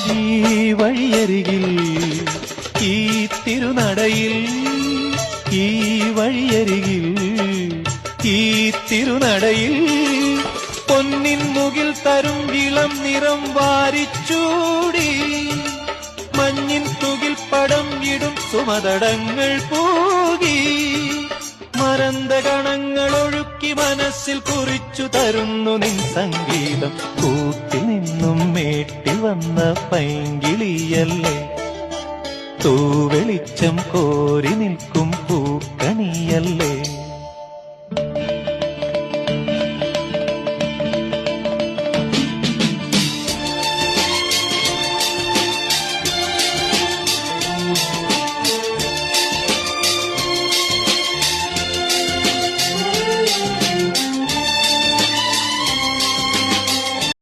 ഈ വഴിയരികിൽ ഈ തിരുനടയിൽ ഈ വഴിയരികിൽ ഈ തിരുനടയിൽ പൊന്നിൻ മുകിൽ തരും ഇളം നിറം വാരിച്ചൂടി മഞ്ഞിൻ തുകിൽ പടം ഇടും സുമതടങ്ങൾ പൂകി മരന്ത കണങ്ങൾ ഒഴുക്കി മനസ്സിൽ കുറിച്ചു തരുന്നു നിൻ സംഗീതം കൂട്ടിൽ നിന്നും മേട്ടിൽ വന്ന പൈങ്കിളിയല്ലേ തൂവെളിച്ചം കോരി നിൽക്കും പൂക്കണിയല്ലേ